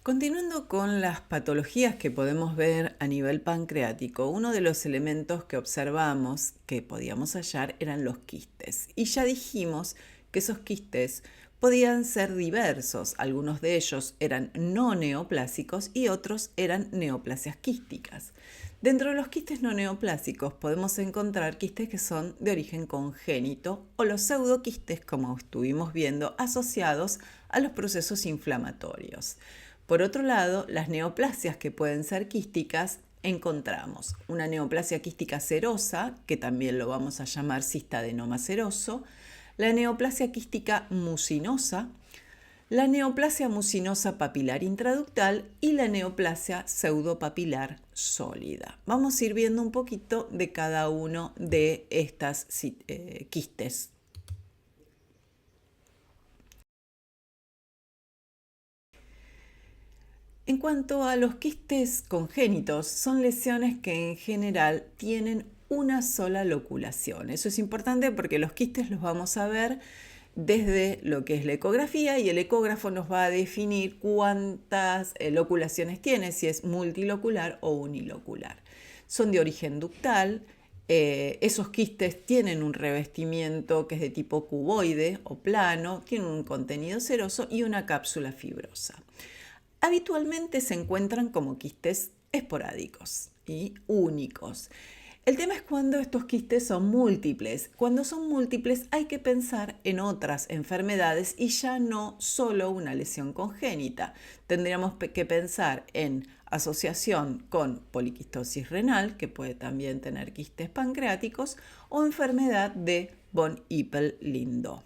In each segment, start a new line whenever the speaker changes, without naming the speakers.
Continuando con las patologías que podemos ver a nivel pancreático, uno de los elementos que observamos que podíamos hallar eran los quistes. Y ya dijimos que esos quistes podían ser diversos. Algunos de ellos eran no neoplásicos y otros eran neoplasias quísticas. Dentro de los quistes no neoplásicos podemos encontrar quistes que son de origen congénito o los pseudoquistes, como estuvimos viendo, asociados a los procesos inflamatorios. Por otro lado, las neoplasias que pueden ser quísticas, encontramos una neoplasia quística serosa, que también lo vamos a llamar cistadenoma seroso, la neoplasia quística mucinosa, la neoplasia mucinosa papilar intraductal y la neoplasia pseudopapilar sólida. Vamos a ir viendo un poquito de cada uno de estas quistes. En cuanto a los quistes congénitos, son lesiones que en general tienen una sola loculación. Eso es importante porque los quistes los vamos a ver desde lo que es la ecografía y el ecógrafo nos va a definir cuántas loculaciones tiene, si es multilocular o unilocular. Son de origen ductal. Esos quistes tienen un revestimiento que es de tipo cuboide o plano, tienen un contenido seroso y una cápsula fibrosa. Habitualmente se encuentran como quistes esporádicos y únicos. El tema es cuando estos quistes son múltiples. Cuando son múltiples hay que pensar en otras enfermedades y ya no solo una lesión congénita. Tendríamos que pensar en asociación con poliquistosis renal, que puede también tener quistes pancreáticos, o enfermedad de von Hippel-Lindau.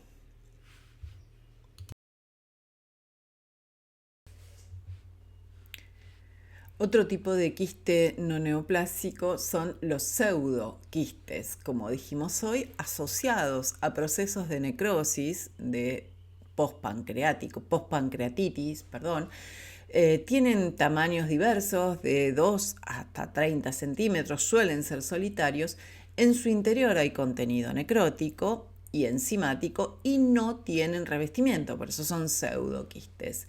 Otro tipo de quiste no neoplásico son los pseudoquistes, como dijimos hoy, asociados a procesos de necrosis de postpancreatitis, tienen tamaños diversos de 2 hasta 30 centímetros, suelen ser solitarios. En su interior hay contenido necrótico y enzimático y no tienen revestimiento, por eso son pseudoquistes.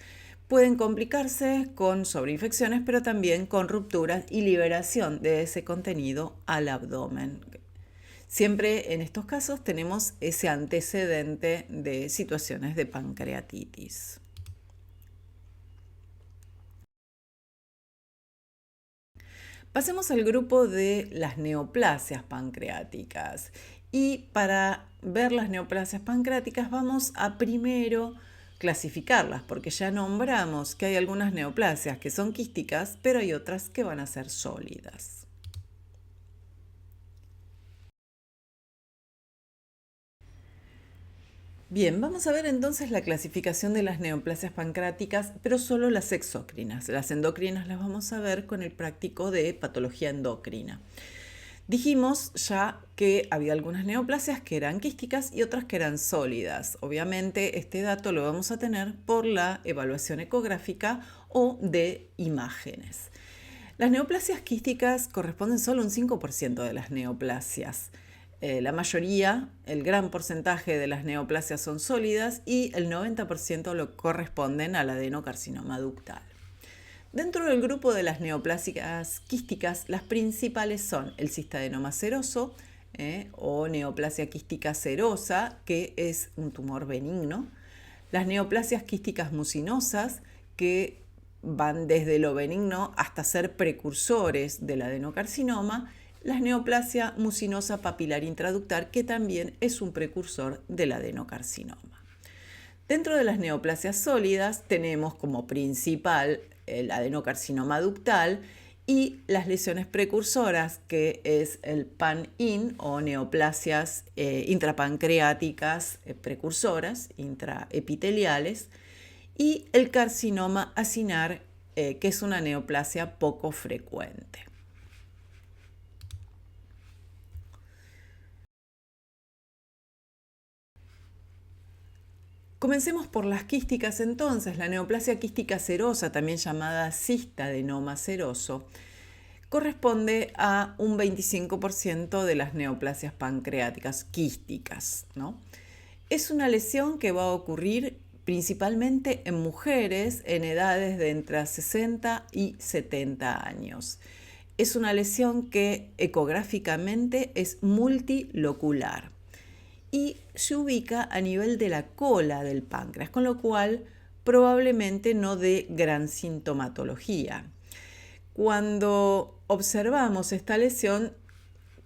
Pueden complicarse con sobreinfecciones, pero también con rupturas y liberación de ese contenido al abdomen. Siempre en estos casos tenemos ese antecedente de situaciones de pancreatitis. Pasemos al grupo de las neoplasias pancreáticas. Y para ver las neoplasias pancreáticas vamos a primero clasificarlas, porque ya nombramos que hay algunas neoplasias que son quísticas, pero hay otras que van a ser sólidas. Bien, vamos a ver entonces la clasificación de las neoplasias pancreáticas, pero solo las exócrinas. Las endocrinas las vamos a ver con el práctico de patología endocrina. Dijimos ya que había algunas neoplasias que eran quísticas y otras que eran sólidas. Obviamente este dato lo vamos a tener por la evaluación ecográfica o de imágenes. Las neoplasias quísticas corresponden solo a un 5% de las neoplasias. La mayoría, el gran porcentaje de las neoplasias son sólidas y el 90% lo corresponden al adenocarcinoma ductal. Dentro del grupo de las neoplasias quísticas, las principales son el cistadenoma seroso o neoplasia quística serosa, que es un tumor benigno, las neoplasias quísticas mucinosas, que van desde lo benigno hasta ser precursores del adenocarcinoma, la neoplasia mucinosa papilar intraductal, que también es un precursor del adenocarcinoma. Dentro de las neoplasias sólidas tenemos como principal el adenocarcinoma ductal y las lesiones precursoras, que es el PAN-IN o neoplasias intrapancreáticas precursoras, intraepiteliales, y el carcinoma acinar, que es una neoplasia poco frecuente. Comencemos por las quísticas entonces. La neoplasia quística serosa, también llamada cistadenoma seroso, corresponde a un 25% de las neoplasias pancreáticas quísticas, ¿no? Es una lesión que va a ocurrir principalmente en mujeres en edades de entre 60 y 70 años. Es una lesión que ecográficamente es multilocular y se ubica a nivel de la cola del páncreas, con lo cual probablemente no dé gran sintomatología. Cuando observamos esta lesión,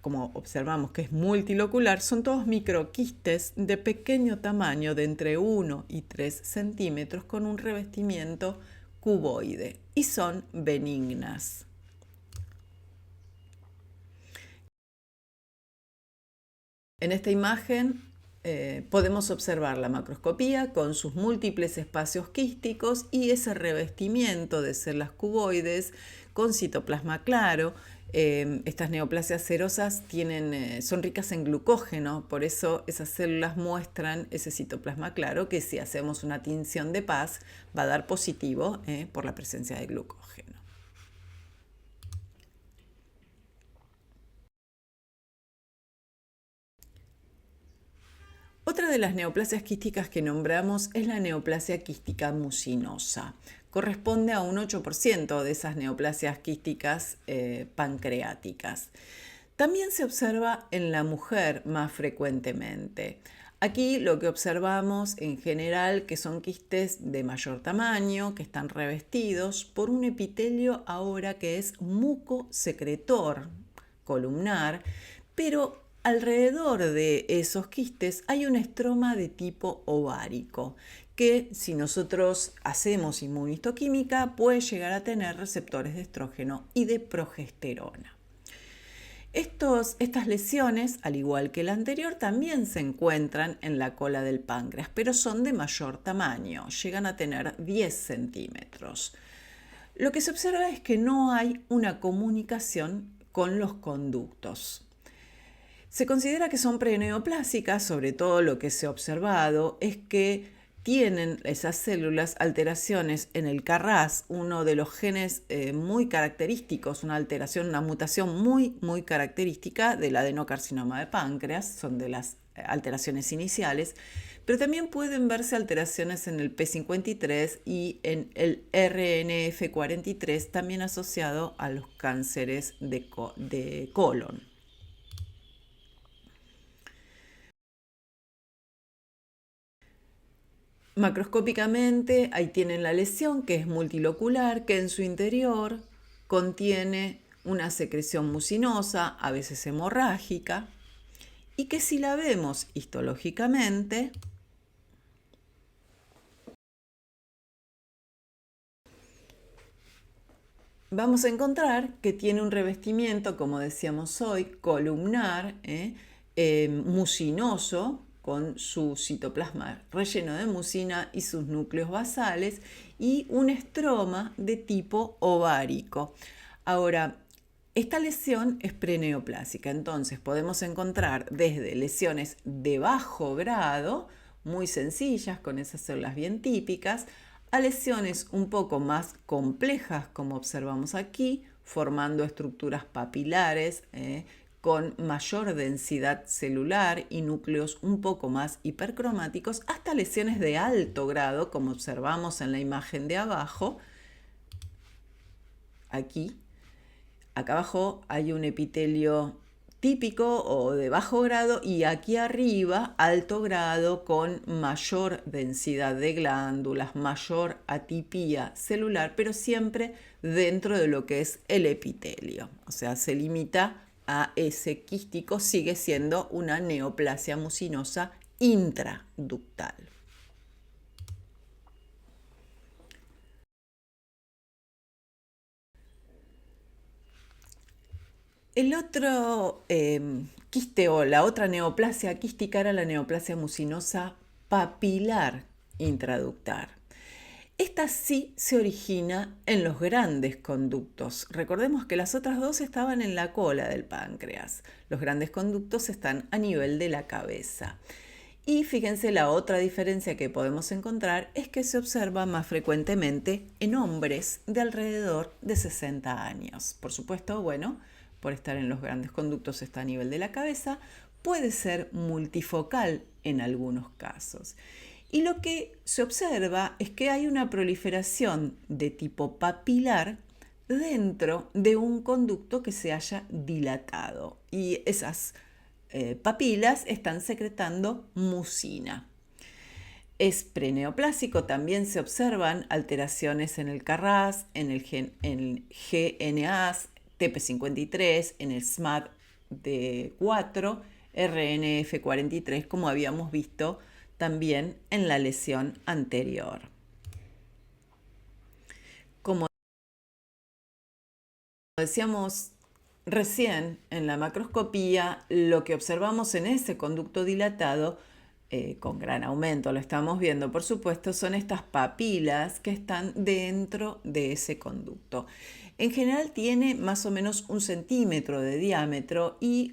como observamos que es multilocular, son todos microquistes de pequeño tamaño, de entre 1 y 3 centímetros, con un revestimiento cuboide y son benignas. En esta imagen podemos observar la macroscopía con sus múltiples espacios quísticos y ese revestimiento de células cuboides con citoplasma claro. Estas neoplasias serosas son ricas en glucógeno, por eso esas células muestran ese citoplasma claro que si hacemos una tinción de Paz va a dar positivo por la presencia de glucógeno. Otra de las neoplasias quísticas que nombramos es la neoplasia quística mucinosa. Corresponde a un 8% de esas neoplasias quísticas pancreáticas. También se observa en la mujer más frecuentemente. Aquí lo que observamos en general que son quistes de mayor tamaño, que están revestidos por un epitelio ahora que es mucosecretor columnar, pero alrededor de esos quistes hay un estroma de tipo ovárico que si nosotros hacemos inmunistoquímica puede llegar a tener receptores de estrógeno y de progesterona. Estas lesiones, al igual que la anterior, también se encuentran en la cola del páncreas, pero son de mayor tamaño, llegan a tener 10 centímetros. Lo que se observa es que no hay una comunicación con los conductos. Se considera que son preneoplásicas, sobre todo lo que se ha observado es que tienen esas células alteraciones en el KRAS, uno de los genes muy característicos, una alteración, una mutación muy característica del adenocarcinoma de páncreas, son de las alteraciones iniciales, pero también pueden verse alteraciones en el P53 y en el RNF43, también asociado a los cánceres de colon. Macroscópicamente, ahí tienen la lesión que es multilocular, que en su interior contiene una secreción mucinosa, a veces hemorrágica, y que si la vemos histológicamente, vamos a encontrar que tiene un revestimiento, como decíamos hoy, columnar, mucinoso, con su citoplasma relleno de mucina y sus núcleos basales y un estroma de tipo ovárico. Ahora, esta lesión es preneoplásica, entonces podemos encontrar desde lesiones de bajo grado, muy sencillas, con esas células bien típicas, a lesiones un poco más complejas, como observamos aquí, formando estructuras papilares, con mayor densidad celular y núcleos un poco más hipercromáticos, hasta lesiones de alto grado, como observamos en la imagen de abajo. Aquí, acá abajo hay un epitelio típico o de bajo grado y aquí arriba alto grado con mayor densidad de glándulas, mayor atipía celular, pero siempre dentro de lo que es el epitelio. O sea, se limita a ese quístico, sigue siendo una neoplasia mucinosa intraductal. El otro quiste o la otra neoplasia quística era la neoplasia mucinosa papilar intraductal. Esta sí se origina en los grandes conductos. Recordemos que las otras dos estaban en la cola del páncreas. Los grandes conductos están a nivel de la cabeza. Y fíjense, la otra diferencia que podemos encontrar es que se observa más frecuentemente en hombres de alrededor de 60 años. Por supuesto, bueno, por estar en los grandes conductos está a nivel de la cabeza, puede ser multifocal en algunos casos. Y lo que se observa es que hay una proliferación de tipo papilar dentro de un conducto que se haya dilatado. Y esas papilas están secretando mucina. Es preneoplásico, también se observan alteraciones en el CARRAS, en el GNAS, TP53, en el SMAD4, RNF43, como habíamos visto también en la lesión anterior. Como decíamos recién en la macroscopía, lo que observamos en ese conducto dilatado, con gran aumento, lo estamos viendo por supuesto, son estas papilas que están dentro de ese conducto. En general tiene más o menos 1 centímetro de diámetro y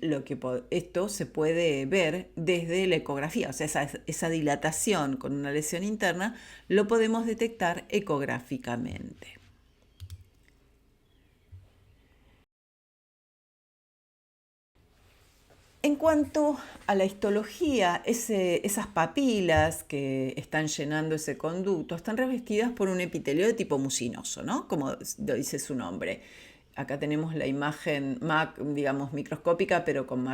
esto se puede ver desde la ecografía, o sea, esa dilatación con una lesión interna lo podemos detectar ecográficamente. En cuanto a la histología, esas papilas que están llenando ese conducto están revestidas por un epitelio de tipo mucinoso, ¿no? Como dice su nombre. Acá tenemos la imagen, digamos, microscópica, pero con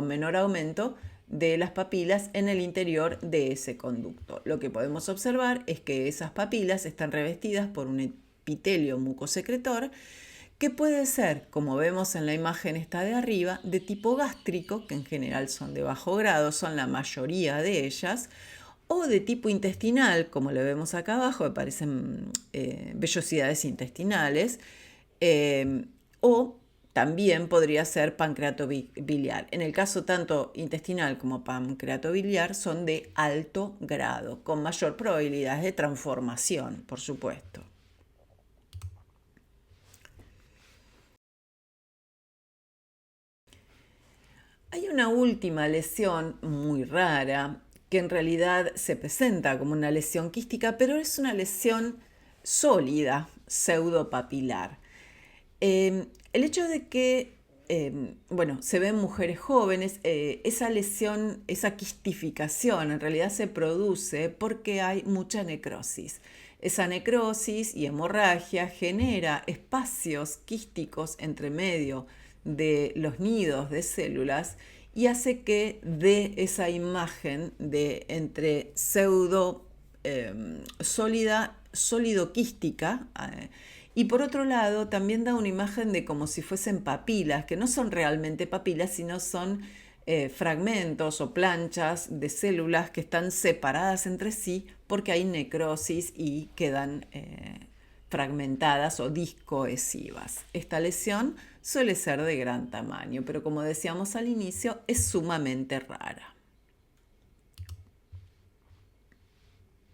menor aumento de las papilas en el interior de ese conducto. Lo que podemos observar es que esas papilas están revestidas por un epitelio mucosecretor que puede ser, como vemos en la imagen esta de arriba, de tipo gástrico, que en general son de bajo grado, son la mayoría de ellas, o de tipo intestinal, como lo vemos acá abajo, que parecen vellosidades intestinales, o también podría ser pancreatobiliar. En el caso tanto intestinal como pancreatobiliar son de alto grado, con mayor probabilidad de transformación, por supuesto. Hay una última lesión muy rara que en realidad se presenta como una lesión quística, pero es una lesión sólida, pseudopapilar. El hecho de que, se ven mujeres jóvenes, esa lesión, esa quistificación en realidad se produce porque hay mucha necrosis. Esa necrosis y hemorragia genera espacios quísticos entre medio de los nidos de células y hace que dé esa imagen de entre pseudo sólido quística, y por otro lado también da una imagen de como si fuesen papilas, que no son realmente papilas, sino son fragmentos o planchas de células que están separadas entre sí porque hay necrosis y quedan fragmentadas o discoesivas. Esta lesión suele ser de gran tamaño, pero como decíamos al inicio, es sumamente rara.